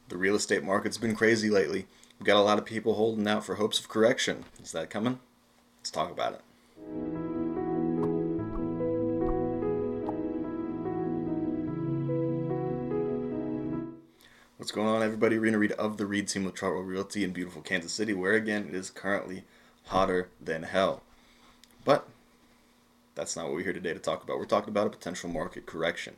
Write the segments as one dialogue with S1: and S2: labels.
S1: The real estate market's been crazy lately. We've got a lot of people holding out for hopes of correction. Is that coming? Let's talk about it. What's going on, everybody? We're going to read Of the Read team with Chartwell Realty in beautiful Kansas City, where again it is currently hotter than hell. But that's not what we're here today to talk about. We're talking about a potential market correction.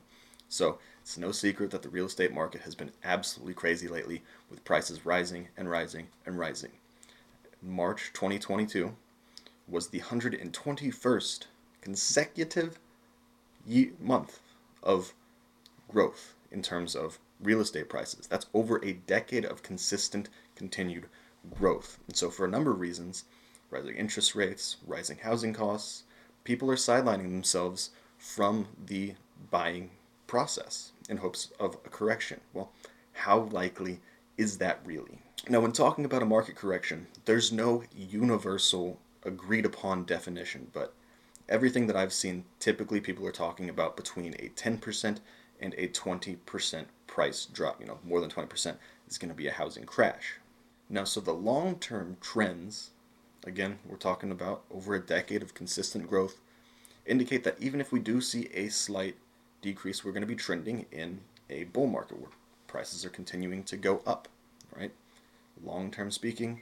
S1: So it's no secret that the real estate market has been absolutely crazy lately, with prices rising and rising and rising. March 2022 was the 121st consecutive month of growth in terms of real estate prices. That's over a decade of consistent, continued growth. And so, for a number of reasons, rising interest rates, rising housing costs, people are sidelining themselves from the buying process in hopes of a correction. Well, how likely is that really? Now, when talking about a market correction, there's no universal agreed upon definition, but everything that I've seen, typically people are talking about between a 10% and a 20% price drop. More than 20% is going to be a housing crash. Now, so the long-term trends, again, we're talking about over a decade of consistent growth, indicate that even if we do see a slight decrease, we're going to be trending in a bull market where prices are continuing to go up, right? Long-term speaking,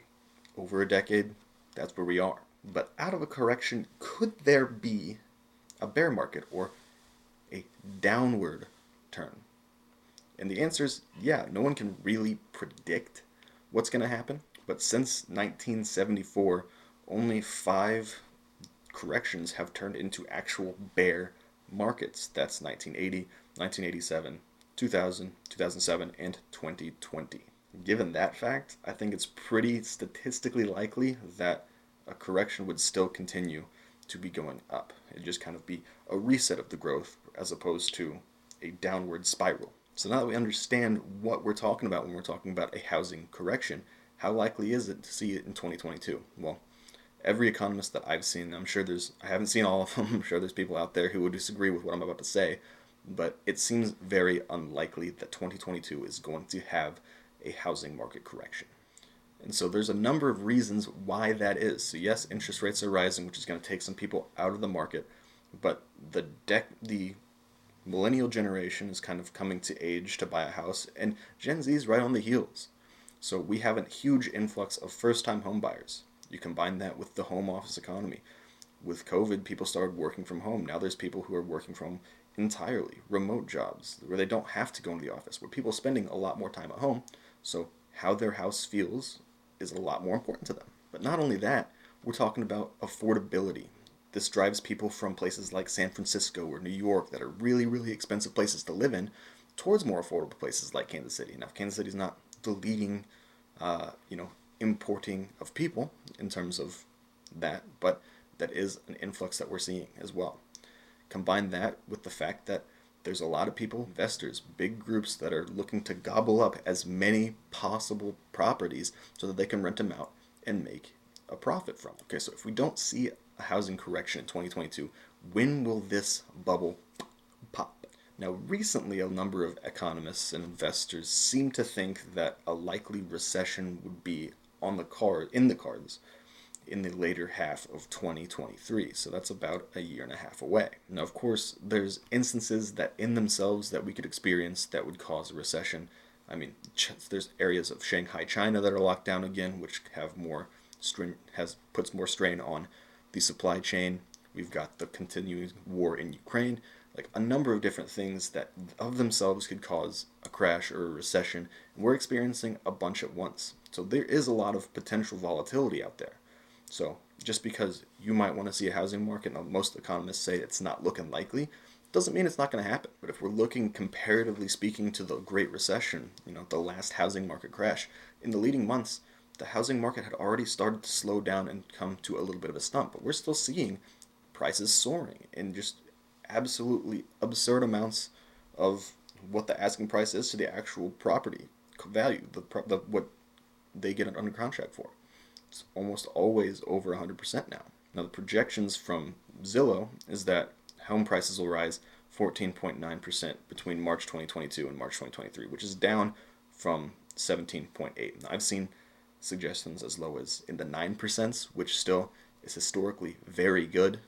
S1: over a decade, that's where we are. But out of a correction, could there be a bear market or a downward turn? And the answer is yeah. No one can really predict what's going to happen. But since 1974, only 5 corrections have turned into actual bear markets. That's 1980, 1987, 2000, 2007, and 2020. Given that fact, I think it's pretty statistically likely that a correction would still continue to be going up. It'd just kind of be a reset of the growth as opposed to a downward spiral. So now that we understand what we're talking about when we're talking about a housing correction, how likely is it to see it in 2022? Well, every economist that I've seen, I haven't seen all of them, I'm sure there's people out there who would disagree with what I'm about to say, but it seems very unlikely that 2022 is going to have a housing market correction. And so there's a number of reasons why that is. So yes, interest rates are rising, which is going to take some people out of the market, but the millennial generation is kind of coming to age to buy a house, and Gen Z is right on the heels. So we have a huge influx of first-time home buyers. You combine that with the home office economy. With COVID, people started working from home. Now there's people who are working from entirely remote jobs where they don't have to go into the office, where people are spending a lot more time at home. So how their house feels is a lot more important to them. But not only that, we're talking about affordability. This drives people from places like San Francisco or New York that are really, really expensive places to live in towards more affordable places like Kansas City. Now, Kansas City is not the leading, importing of people in terms of that, but that is an influx that we're seeing as well. Combine that with the fact that there's a lot of people, investors, big groups that are looking to gobble up as many possible properties so that they can rent them out and make a profit from them. Okay, so if we don't see a housing correction in 2022, when will this bubble pop? Now, recently, a number of economists and investors seem to think that a likely recession would be in the cards in the later half of 2023. So that's about a year and a half away. Now, of course, there's instances that in themselves that we could experience that would cause a recession. I mean, there's areas of Shanghai, China that are locked down again, which have more puts more strain on the supply chain. We've got the continuing war in Ukraine, like a number of different things that of themselves could cause a crash or a recession. And we're experiencing a bunch at once. So there is a lot of potential volatility out there. So just because you might want to see a housing market, and most economists say it's not looking likely, doesn't mean it's not going to happen. But if we're looking comparatively speaking to the Great Recession, the last housing market crash, in the leading months, the housing market had already started to slow down and come to a little bit of a stump. But we're still seeing prices soaring in just absolutely absurd amounts of what the asking price is to the actual property value, what they get under contract for. It's almost always over 100% now. Now, the projections from Zillow is that home prices will rise 14.9% between March 2022 and March 2023, which is down from 17.8. I've seen suggestions as low as in the 9%, which still is historically very good,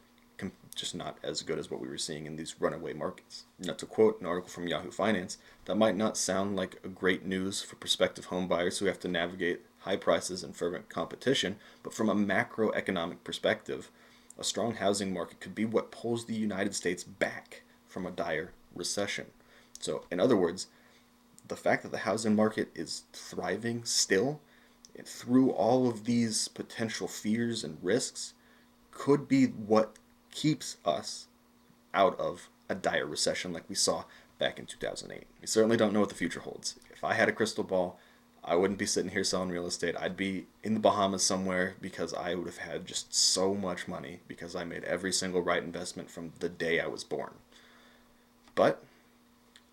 S1: just not as good as what we were seeing in these runaway markets. Now, to quote an article from Yahoo Finance, that might not sound like a great news for prospective home buyers who have to navigate high prices and fervent competition, but from a macroeconomic perspective, a strong housing market could be what pulls the United States back from a dire recession. So, in other words, the fact that the housing market is thriving still, through all of these potential fears and risks, could be what keeps us out of a dire recession like we saw back in 2008. We certainly don't know what the future holds. If I had a crystal ball, I wouldn't be sitting here selling real estate. I'd be in the Bahamas somewhere because I would have had just so much money because I made every single right investment from the day I was born. But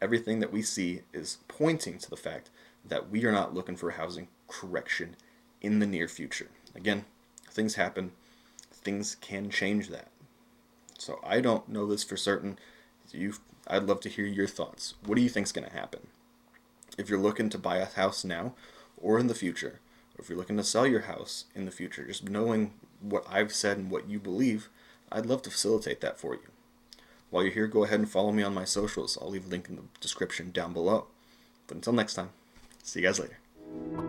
S1: everything that we see is pointing to the fact that we are not looking for a housing correction in the near future. Again, things happen. Things can change that. So I don't know this for certain. I'd love to hear your thoughts. What do you think is going to happen? If you're looking to buy a house now or in the future, or if you're looking to sell your house in the future, just knowing what I've said and what you believe, I'd love to facilitate that for you. While you're here, go ahead and follow me on my socials. I'll leave a link in the description down below. But until next time, see you guys later.